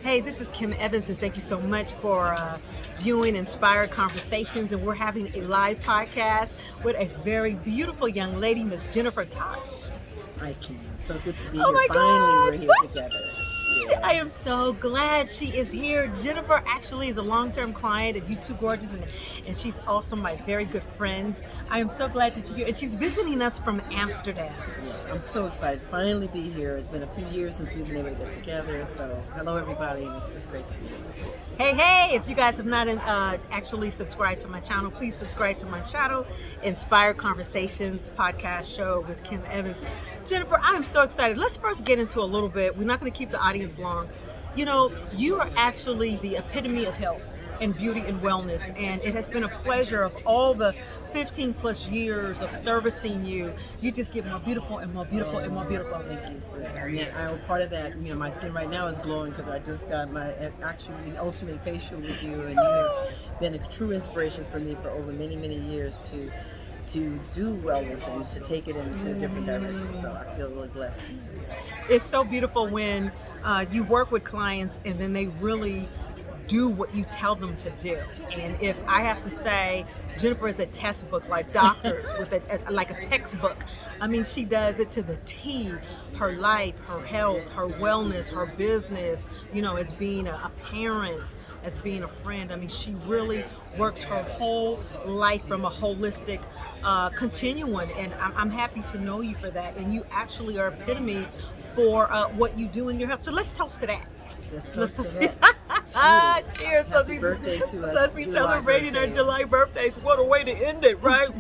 Hey, this is Kim Evans, and thank you so much for viewing Inspired Conversations. And we're having a live podcast with a very beautiful young lady, Miss Jennifer Tosh. Hi, Kim. So good to be Oh here. my Finally, God! we're here together. I am so glad she is here. Jennifer actually is a long-term client of You Too Gorgeous, and she's also my very good friend. I am so glad that you're here. And she's visiting us from Amsterdam. Yes, I'm so excited. Finally be here. It's been a few years since we've been able to get together. So hello, everybody. It's just great to be here. Hey, if you guys have not actually subscribed to my channel, please subscribe to my channel, Inspired Conversations podcast show with Kim Evans. Jennifer, I'm so excited. Let's first get into a little bit. We're not going to keep the audience long. You know, you are actually the epitome of health and beauty and wellness, and it has been a pleasure of all the 15 plus years of servicing you. You just get more beautiful and more beautiful and more beautiful. Thank you, sis. I mean, I'm part of that. You know, my skin right now is glowing because I just got my actually ultimate facial with you, and you have been a true inspiration for me for over many, many years to do wellness and to take it into a different direction. So I feel really blessed. It's so beautiful when you work with clients and then they really do what you tell them to do. And if I have to say, Jennifer is a textbook, like doctors with like a textbook. I mean, she does it to the T. Her life, her health, her wellness, her business, you know, as being a parent, as being a friend. I mean, she really works her whole life from a holistic continuum, and I'm happy to know you for that. And you actually are epitome for what you do in your health. So let's toast to that. Let's toast to that. Cheers. Happy birthday to us. Let's be celebrating our July birthdays. What a way to end it, right?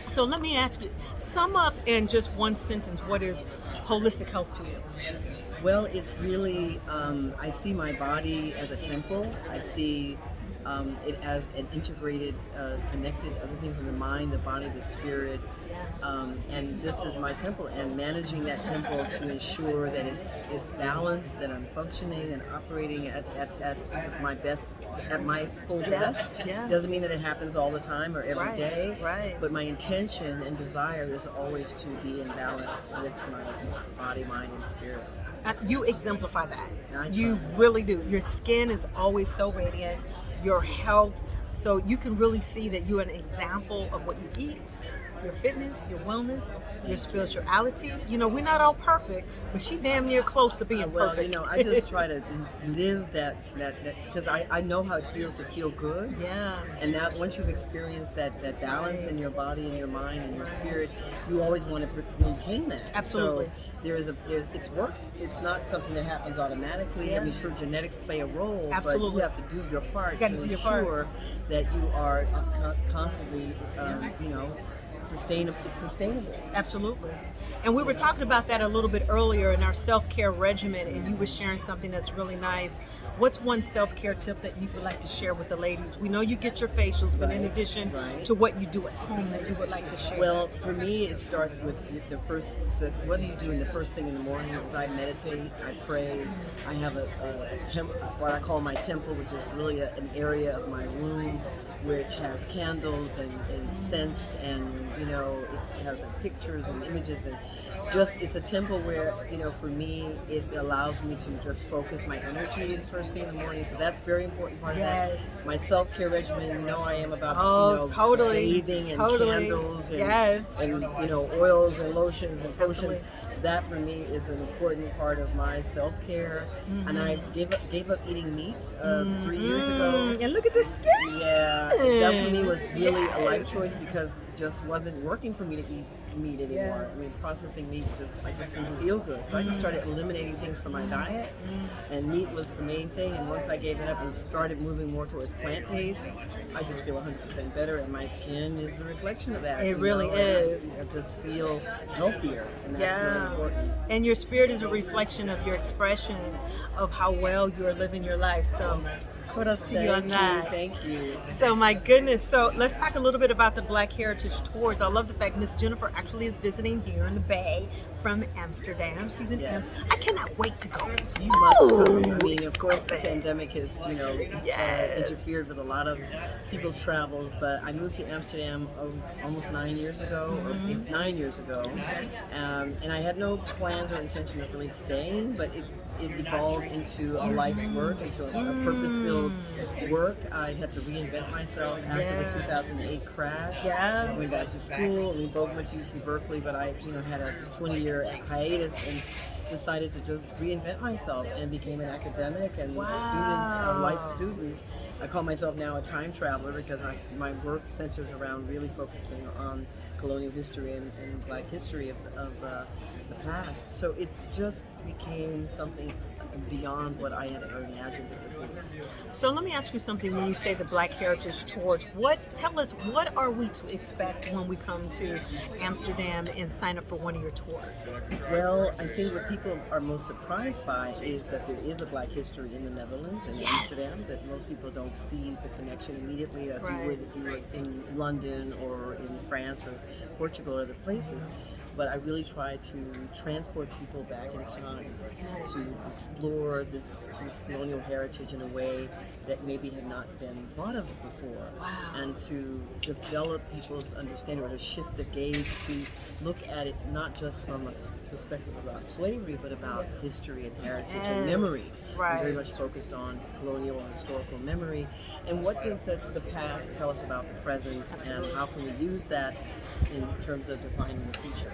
So let me ask you, sum up in just one sentence, what is holistic health to you? Well, it's really, I see my body as a temple. I see it as an integrated, connected everything from the mind, the body, the spirit. And this is my temple, and managing that temple to ensure that it's balanced, that I'm functioning and operating at my best, at my full best. Yeah. Doesn't mean that it happens all the time or every day. Right. But my intention and desire is always to be in balance with my body, mind, and spirit. You exemplify that. I You try. really do. Your skin is always so radiant. Your health, so you can really see that you're an example of what you eat, your fitness, your wellness, your spirituality. You know, we're not all perfect, but she damn near close to being Well, perfect. you know, I just try to live that because I know how it feels to feel good. Yeah. And now, once you've experienced that balance in your body and your mind and your spirit, you always want to maintain that. Absolutely. So it's worked. It's not something that happens automatically. I mean, sure, genetics play a role, Absolutely. but you have to do your part You gotta to do your part. ensure that you are constantly, sustainable. It's sustainable. Absolutely. And we were talking about that a little bit earlier in our self-care regimen, and you were sharing something that's really nice. What's one self-care tip that you would like to share with the ladies? We know you get your facials, but in addition to what you do at home that you would like to share. Well, for me, it starts with what do you do in the first thing in the morning? Is I meditate, I pray. I have a what I call my temple, which is really an area of my room which has candles and scents, and you know, it has pictures and images, and just it's a temple where, you know, for me it allows me to just focus my energy the first thing in the morning. So that's a very important part of that. My self-care regimen, you know, I am about bathing and candles and you know, oils and lotions and potions. That for me is an important part of my self-care. And I gave up eating meat 3 years ago. And look at the skin. Yeah, that for me was really a life choice because it just wasn't working for me to eat meat anymore. I mean, processing meat I just didn't feel good. So I just started eliminating things from my diet, and meat was the main thing. And once I gave that up and started moving more towards plant-based, I just feel 100% better, and my skin is a reflection of that. It really is. I just feel healthier, and that's really important. And your spirit is a reflection of your expression of how well you are living your life. So kudos to you on that. Thank you. So my goodness. So let's talk a little bit about the Black Heritage Tours. I love the fact Miss Jennifer actually is visiting here in the Bay from Amsterdam. She's in Amsterdam. I cannot wait to go. You must come. I mean, of course, the pandemic has, you know, interfered with a lot of people's travels, but I moved to Amsterdam almost 9 years ago, or it's 9 years ago, and I had no plans or intention of really staying, but it evolved into a life's work, into a purpose-filled work. I had to reinvent myself after the 2008 crash. Yeah. I went back to school. We both went to UC Berkeley, but I, had a 20-year hiatus and decided to just reinvent myself and became an academic and a life student. I call myself now a time traveler because my work centers around really focusing on colonial history and Black history of the past. So it just became something beyond what I had ever imagined it would be. So let me ask you something. When you say the Black Heritage Tours, tell us what are we to expect when we come to Amsterdam and sign up for one of your tours? Well, I think what people are most surprised by is that there is a Black history in the Netherlands and Amsterdam, that most people don't see the connection immediately as you would if you were in London or in France or Portugal or other places. But I really try to transport people back in time to explore this colonial heritage in a way that maybe had not been thought of before, and to develop people's understanding, or to shift the gaze to look at it not just from a perspective about slavery, but about history and heritage and memory. I'm very much focused on colonial and historical memory, and what does the past tell us about the present, and how can we use that in terms of defining the future.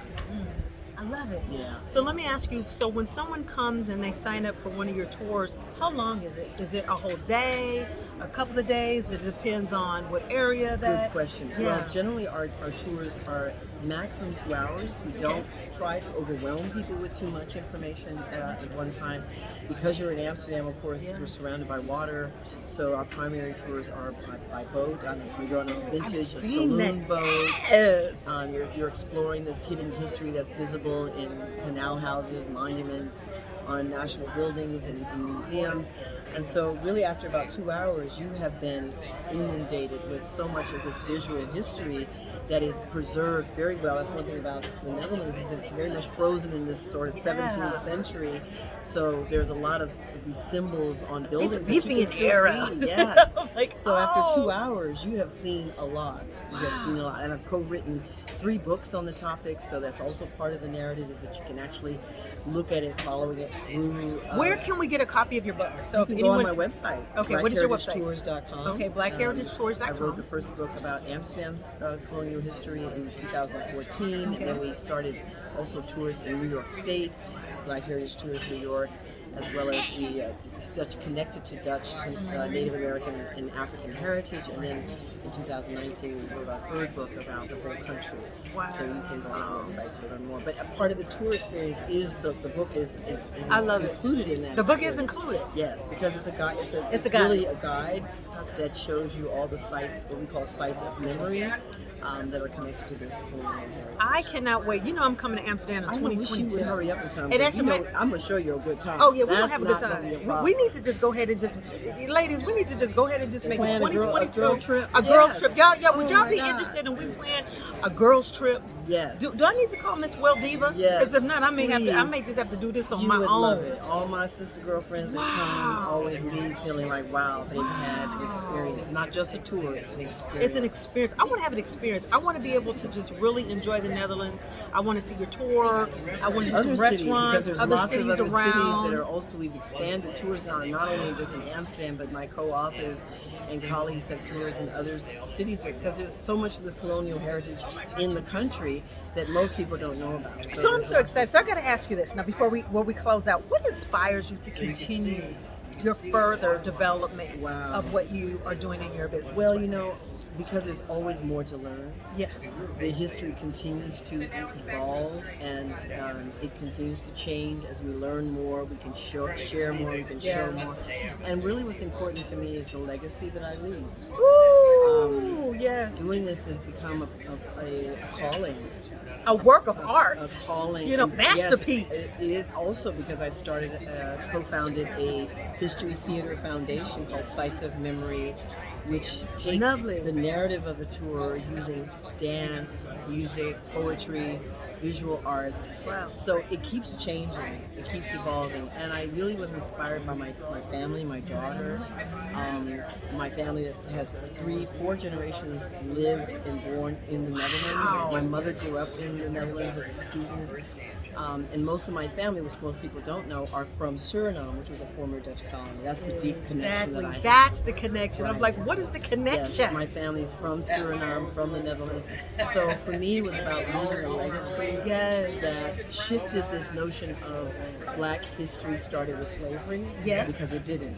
I love it. Yeah. So let me ask you, so when someone comes and they sign up for one of your tours, how long is it? Is it a whole day, a couple of days? It depends on what area Good question. Yeah. Well, generally our tours are maximum 2 hours. We don't try to overwhelm people with too much information at one time. Because you're in Amsterdam, of course, we're surrounded by water, so our primary tours are by boat. You're on a vintage, a saloon boat. Yes. You're exploring this hidden history that's visible in canal houses, monuments, on national buildings and museums. And so really after about 2 hours, you have been inundated with so much of this visual history that is preserved very well. That's one thing about the Netherlands, is that it's very much frozen in this sort of 17th century. So there's a lot of these symbols on buildings that you can still era. see. Yes. So after 2 hours, you have seen a lot. You have seen a lot. And I've co-written 3 books on the topic, so that's also part of the narrative, is that you can actually look at it, following it through. Where can we get a copy of your book? So you can go on my website. Okay, what is your website? BlackHeritageTours.com. Okay, BlackHeritageTours.com. I wrote the first book about Amsterdam's colonial history in 2014, and then we started also tours in New York State, Black Heritage Tours New York, as well as the Dutch Connected to Dutch, Native American and African heritage. And then in 2019, we wrote our third book about the whole country. So you can go on our website to learn more. But a part of the tour experience is the book is I love included in that. The book experience. is included. Yes, because it's a guide. It's guide. Really a guide that shows you all the sites, what we call sites of memory, that are connected to this colonial heritage. I cannot wait. You know I'm coming to Amsterdam in I wish 2022. you would hurry up and come. It but actually I'm gonna show you a good time. Oh yeah, we're That's gonna have a good not gonna be a time. problem. We need to just go ahead and just, ladies, we need to just go ahead and just make it Plan a 2022 girl trip. a girls Yes. trip. Y'all, would Oh y'all my be God. interested in we plan a girls trip? Yes. Do I need to call Miss Well Diva? Yes. Because if not, I may Please. just have to do this on You my would own. love it. All my sister girlfriends that come always leave feeling like, wow, they've had an experience. Not just a tour, it's an experience. It's an experience. I want to have an experience. I want to be able to just really enjoy the Netherlands. I want to see your tour. I want to do Other some cities, because restaurants, there's other lots cities of other around. cities that are also, we've expanded tours now, not only just in Amsterdam, but my co-authors and colleagues have tours in other cities, because there's so much of this colonial heritage in the country that most people don't know about. So I'm so excited. So I got to ask you this now before we close out. What inspires you to continue your further development of what you are doing in your business? Well, because there's always more to learn. Yeah. The history continues to evolve, and it continues to change. As we learn more, we can share more, we can show more. And really what's important to me is the legacy that I leave. Ooh, yes. Doing this has become a calling. A work of art. A calling. Masterpiece. Yes, it is also because I've co-founded a history theater foundation called Sites of Memory, which takes the narrative of the tour using dance, music, poetry, visual arts. Wow. So it keeps changing, it keeps evolving. And I really was inspired by my family, my daughter, my family that has 4 generations lived and born in the Netherlands. Wow. My mother grew up in the Netherlands as a student. And most of my family, which most people don't know, are from Suriname, which was a former Dutch colony. That's the deep connection that I have. That's the connection. Right. I'm like, what is the connection? Yes, my family's from Suriname, from the Netherlands. So for me, it was about leaving a legacy that shifted this notion of Black history started with slavery, because it didn't.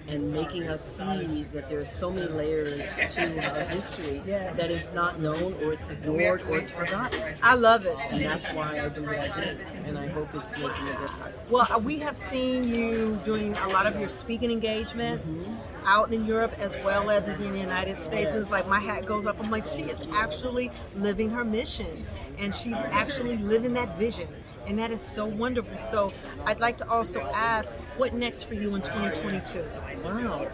And making us see that there's so many layers to our history that is not known, or it's ignored, or it's forgotten. I love it. And that's why I do what I do. And I hope it's making a difference. Well, we have seen you doing a lot of your speaking engagements out in Europe as well as in the United States. And it's like my hat goes up. I'm like, she is actually living her mission, and she's actually living that vision. And that is so wonderful. So I'd like to also ask, what next for you in 2022? Wow.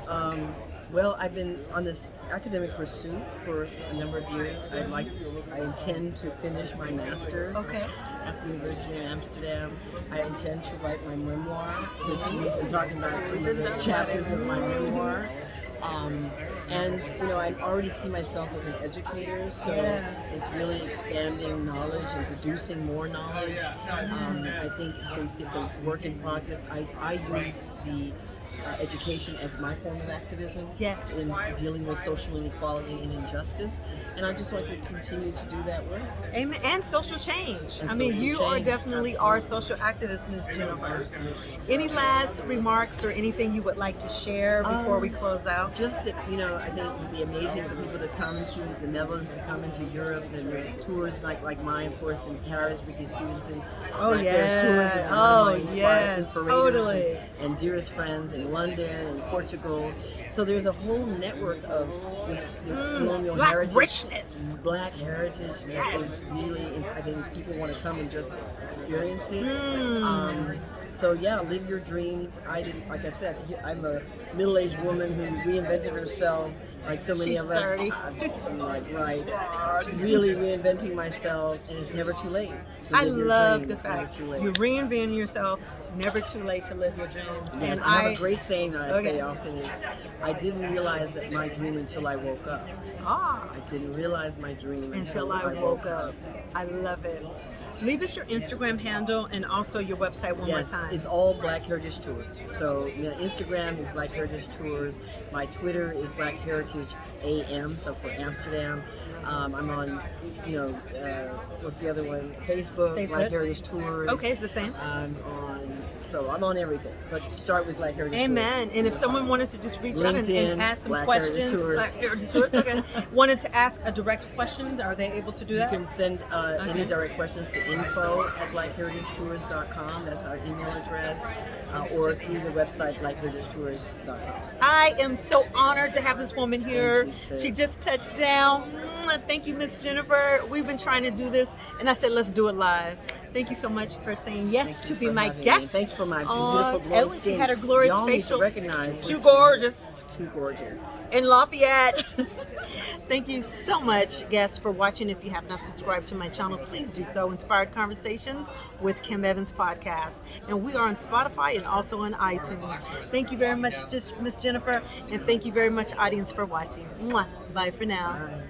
Well, I've been on this academic pursuit for a number of years. I intend to finish my master's at the University of Amsterdam. I intend to write my memoir, which we've been talking about some of the chapters of my memoir. And I already see myself as an educator, so it's really expanding knowledge and producing more knowledge. I think it's a work in progress. I use the education as my form of activism in dealing with social inequality and injustice, and I just like to continue to do that work. Amen. And social change. And I mean, social you are change, definitely our social activist, Ms. Jennifer. Absolutely. Any last remarks or anything you would like to share before we close out? Just that, I think it would be amazing for people to come to the Netherlands, to come into Europe, and there's tours like mine, of course, in Paris, Ricky Stevenson. There's tours as one of my inspirators and dearest friends in London and Portugal. So there's a whole network of this colonial Black heritage, richness, Black heritage that is really, I think people want to come and just experience it. So live your dreams. Like I said, I'm a middle-aged woman who reinvented herself. Like so many of us, 30. I'm like, really reinventing myself, and it's never too late to live your love dreams. the fact It's never too late. you're reinventing yourself. Never too late to live your dreams. Yes, And I have a great saying that I say often is, I didn't realize that my dream until I woke up. I didn't realize my dream until I woke up. I love it. Leave us your Instagram handle and also your website one more time. It's all Black Heritage Tours. So Instagram is Black Heritage Tours. My Twitter is Black Heritage AM, so for Amsterdam. I'm on, what's the other one? Facebook. Black Heritage Tours. Okay, it's the same. I'm on everything, but start with Black Heritage Tours. Amen. And if someone wanted to just reach out and ask some Black questions, Heritage Tours. Black Heritage Tours, wanted to ask a direct questions, are they able to do that? You can send any direct questions to info@blackheritagetours.com. That's our email address, or through the website blackheritagetours.com. I am so honored to have this woman here. Thank you, sis. She just touched down. Thank you, Miss Jennifer. We've been trying to do this, and I said, let's do it live. Thank you so much for saying yes to be my guest. Thanks for my beautiful glowing skin. She had her glorious Y'all need to facial. recognize Too gorgeous. Too gorgeous. In Lafayette. Thank you so much, guests, for watching. If you have not subscribed to my channel, please do so. Inspired Conversations with Kim Evans podcast. And we are on Spotify and also on iTunes. Thank you very much, Miss Jennifer. And thank you very much, audience, for watching. Mwah. Bye for now. Bye.